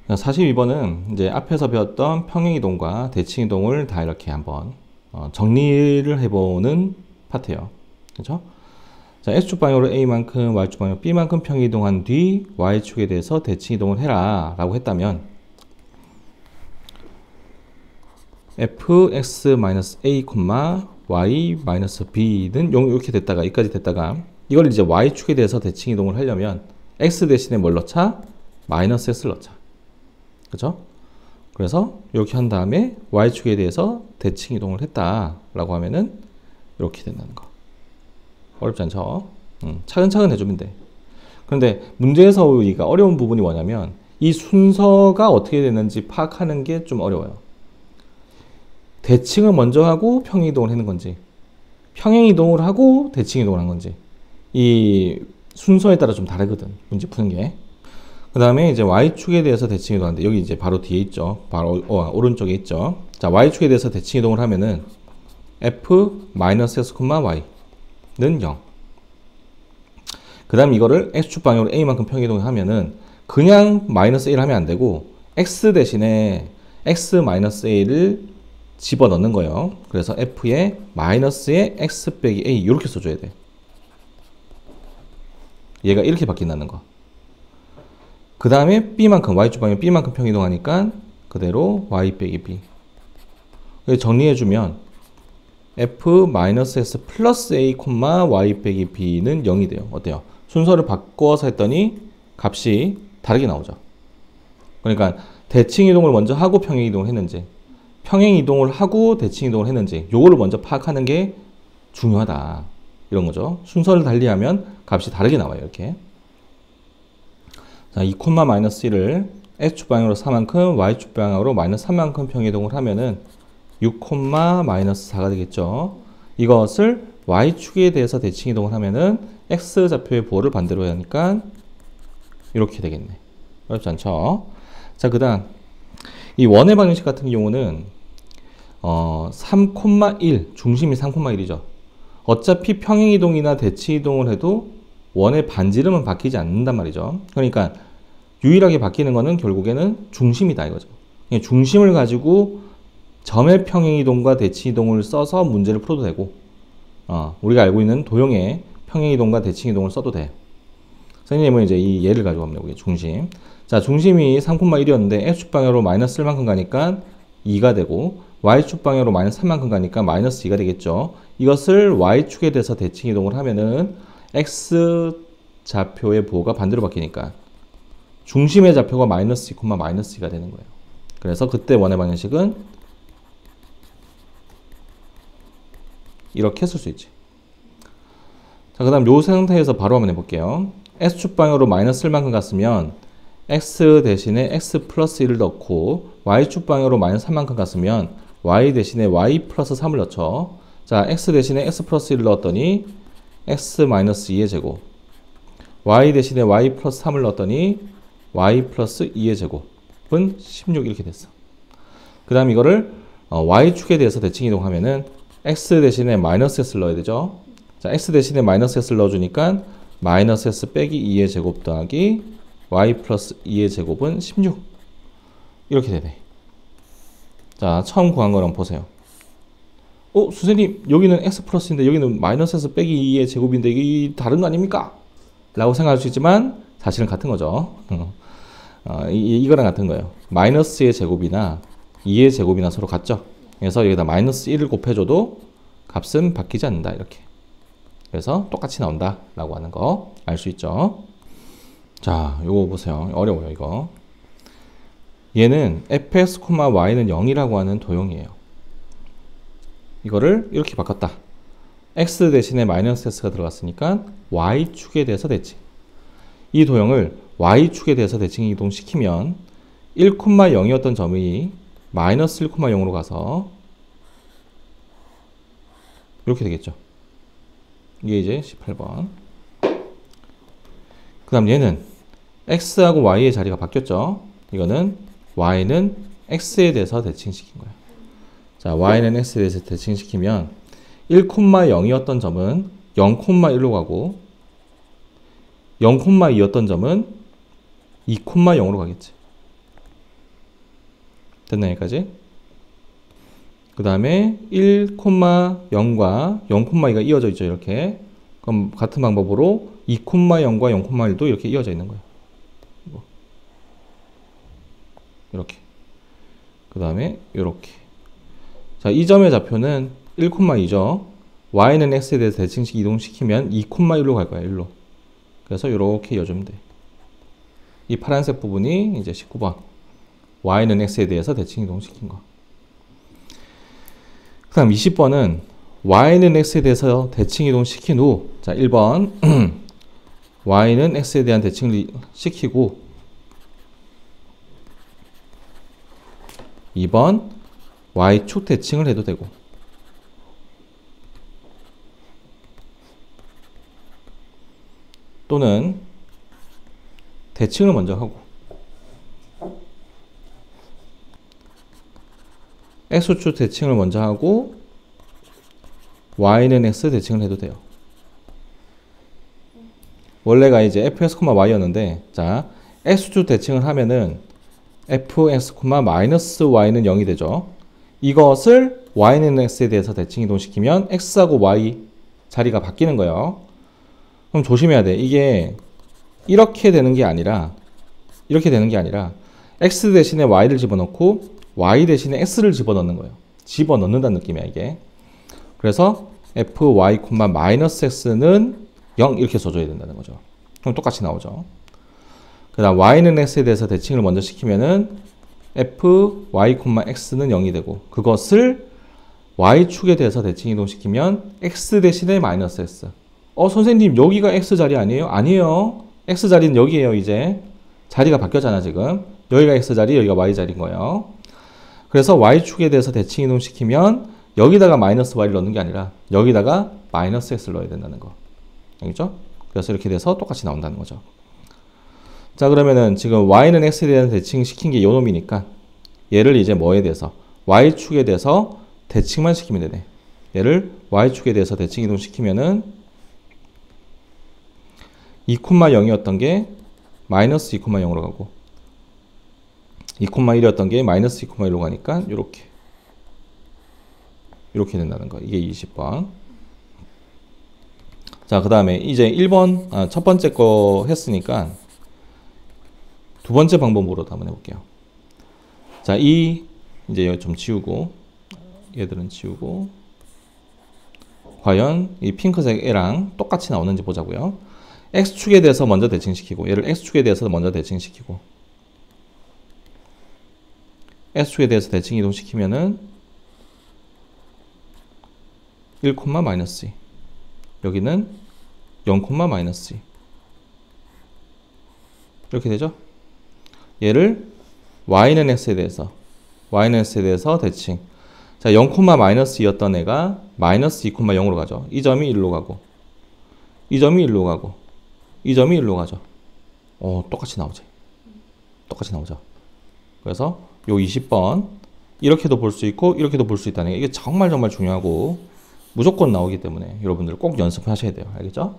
42번은 이제 앞에서 배웠던 평행이동과 대칭이동을 다 이렇게 한번 정리를 해보는 파트예요. 그렇죠? 자, X축 방향으로 A만큼, Y축 방향으로 B만큼 평행이동한 뒤 Y축에 대해서 대칭이동을 해라 라고 했다면 fx-a, y-b는 이렇게 됐다가 여기까지 됐다가 이걸 이제 Y축에 대해서 대칭이동을 하려면 x 대신에 뭘 넣자? 마이너스 x를 넣자. 그죠? 그래서 이렇게 한 다음에 Y축에 대해서 대칭이동을 했다라고 하면은 이렇게 된다는 거. 어렵지 않죠? 차근차근 해주면 돼. 그런데 문제에서 우리가 어려운 부분이 뭐냐면 이 순서가 어떻게 되는지 파악하는 게 좀 어려워요. 대칭을 먼저 하고 평행이동을 하는 건지 평행이동을 하고 대칭이동을 한 건지 이 순서에 따라 좀 다르거든. 문제 푸는 게. 그 다음에 이제 Y축에 대해서 대칭이동하는데 여기 이제 바로 뒤에 있죠. 바로 오른쪽에 있죠. 자, Y축에 대해서 대칭이동을 하면은 f-x, y는 0. 그 다음 이거를 X축 방향으로 A만큼 평행이동을 하면은 그냥 마이너스 1 하면 안 되고 X 대신에 X-A를 집어넣는 거예요. 그래서 F에 마이너스에 X 빼기 A 이렇게 써줘야 돼. 얘가 이렇게 바뀐다는 거. 그 다음에 B만큼, Y축 방향 B만큼 평행이동하니까 그대로 Y 빼기 B. 정리해주면 F-S 플러스 A, Y 빼기 B는 0이 돼요. 어때요? 순서를 바꿔서 했더니 값이 다르게 나오죠. 그러니까 대칭이동을 먼저 하고 평행이동을 했는지 평행이동을 하고 대칭이동을 했는지 요거를 먼저 파악하는 게 중요하다. 이런 거죠. 순서를 달리하면 값이 다르게 나와요. 이렇게. 자, 2, 마이너스 1을 X축 방향으로 4만큼, Y축 방향으로 마이너스 3만큼 평행이동을 하면은 6, 마이너스 4가 되겠죠. 이것을 Y축에 대해서 대칭이동을 하면은 X좌표의 부호를 반대로 하니까 이렇게 되겠네. 어렵지 않죠? 자, 그 다음 이 원의 방정식 같은 경우는 3,1 중심이 3,1이죠. 어차피 평행이동이나 대칭이동을 해도 원의 반지름은 바뀌지 않는단 말이죠. 그러니까 유일하게 바뀌는 거는 결국에는 중심이다 이거죠. 중심을 가지고 점의 평행이동과 대칭이동을 써서 문제를 풀어도 되고 우리가 알고 있는 도형의 평행이동과 대칭이동을 써도 돼. 선생님은 이제 이 예를 가지고 한번 해볼게요. 중심. 자, 중심이 3,1이었는데 X축 방향으로 마이너스 1만큼 가니까 2가 되고 Y축 방향으로 마이너스 3만큼 가니까 마이너스 2가 되겠죠. 이것을 Y축에 대해서 대칭이동을 하면은 X좌표의 부호가 반대로 바뀌니까 중심의 좌표가 마이너스 2, 마이너스 2가 되는 거예요. 그래서 그때 원의 방정식은 이렇게 쓸 수 있지. 자, 그 다음 요 상태에서 바로 한번 해볼게요. X축 방향으로 마이너스 1만큼 갔으면 X 대신에 X 플러스 1을 넣고 Y축 방향으로 마이너스 3만큼 갔으면 Y 대신에 Y 플러스 3을 넣죠. 자, X 대신에 X 플러스 1을 넣었더니 X 마이너스 2의 제곱 Y 대신에 Y 플러스 3을 넣었더니 Y 플러스 2의 제곱은 16 이렇게 됐어. 그 다음 이거를 Y축에 대해서 대칭이동하면은 X 대신에 마이너스 S를 넣어야 되죠. 자, X 대신에 마이너스 S를 넣어주니까 마이너스 S 빼기 2의 제곱 더하기 Y 플러스 2의 제곱은 16 이렇게 되네. 자, 처음 구한 거랑 보세요. 선생님 여기는 X 플러스인데 여기는 마이너스 S 빼기 2의 제곱인데 이게 다른 거 아닙니까? 라고 생각할 수 있지만 사실은 같은 거죠. 이거랑 같은 거예요. 마이너스의 제곱이나 2의 제곱이나 서로 같죠. 그래서 여기다 마이너스 1을 곱해줘도 값은 바뀌지 않는다. 이렇게. 그래서 똑같이 나온다. 라고 하는 거 알 수 있죠. 자, 요거 보세요. 어려워요, 이거. 얘는 fx, y는 0이라고 하는 도형이에요. 이거를 이렇게 바꿨다. x 대신에 마이너스 s가 들어갔으니까 y축에 대해서 대칭. 이 도형을 y축에 대해서 대칭 이동시키면 1,0이었던 점이 마이너스 1,0로 가서 이렇게 되겠죠. 이게 이제 18번. 그 다음 얘는 x하고 y의 자리가 바뀌었죠. 이거는 y는 x에 대해서 대칭시킨 거예요. 자, y는 x에 대해서 대칭시키면 1,0이었던 점은 0,1로 가고 0,2였던 점은 2,0로 가겠지. 됐나 여기까지? 그 다음에 1,0과 0,2가 이어져 있죠. 이렇게. 그럼 같은 방법으로 2,0과 0,1도 이렇게 이어져 있는 거예요. 이렇게. 그 다음에 이렇게. 자, 이 점의 좌표는 1,2죠. y는 x에 대해서 대칭식 이동시키면 2,1로 갈 거예요. 1로. 그래서 이렇게 이어주면 돼. 이 파란색 부분이 이제 19번. y는 x에 대해서 대칭 이동시킨 거. 그 다음 20번은 y는 x에 대해서 대칭 이동시킨 후, 자, 1번 y는 x에 대한 대칭을 시키고, 2번 y축 대칭을 해도 되고, 또는 대칭을 먼저 하고 x축 대칭을 먼저 하고 y는 x 대칭을 해도 돼요. 원래가 이제 fx, y였는데, 자, x축 대칭을 하면은 fx, y는 0이 되죠. 이것을 y는 x에 대해서 대칭 이동시키면 x하고 y 자리가 바뀌는 거예요. 그럼 조심해야 돼. 이게 이렇게 되는 게 아니라 x 대신에 y를 집어넣고 y 대신에 x를 집어넣는 거예요. 집어넣는다는 느낌이야 이게. 그래서 fy, x는 0 이렇게 써줘야 된다는 거죠. 그럼 똑같이 나오죠. 그 다음 y는 x에 대해서 대칭을 먼저 시키면은 fy, x는 0이 되고, 그것을 y축에 대해서 대칭 이동시키면 x 대신에 마이너스 x. 선생님 여기가 x 자리 아니에요? 아니에요. x 자리는 여기에요. 이제 자리가 바뀌었잖아 지금. 여기가 x 자리, 여기가 y 자리인 거예요. 그래서 y축에 대해서 대칭 이동시키면 여기다가 마이너스 y를 넣는 게 아니라 여기다가 마이너스 x를 넣어야 된다는 거. 알겠죠? 그래서 이렇게 돼서 똑같이 나온다는 거죠. 자, 그러면은 지금 y는 x에 대한 대칭 시킨 게 요 놈이니까 얘를 이제 뭐에 대해서 y축에 대해서 대칭만 시키면 되네. 얘를 y축에 대해서 대칭 이동시키면은 2,0이었던 게 마이너스 2,0으로 가고, 2,1이었던 게 마이너스 2,1로 가니까 이렇게 된다는 거. 이게 20번. 자, 그 다음에 이제 1번, 첫 번째 거 했으니까 두 번째 방법으로도 한번 해볼게요. 자, 이제 여기 좀 지우고, 얘들은 지우고, 과연 이 핑크색 애랑 똑같이 나오는지 보자고요. x축에 대해서 먼저 대칭시키고, 얘를 x축에 대해서 먼저 대칭시키고, x축에 대해서 대칭 이동시키면은 1, 마이너스 2. 여기는 0, 마이너스 2. 이렇게 되죠? 얘를 y는 x에 대해서 대칭. 자, 0, 마이너스 2였던 애가 마이너스 2, 0으로 가죠. 이 점이 1로 가고, 이 점이 1로 가고, 이 점이 1로 가죠. 똑같이 나오지. 똑같이 나오죠. 그래서 요 20번 이렇게도 볼 수 있고 이렇게도 볼 수 있다는 게 이게 정말 중요하고 무조건 나오기 때문에 여러분들 꼭 연습하셔야 돼요. 알겠죠?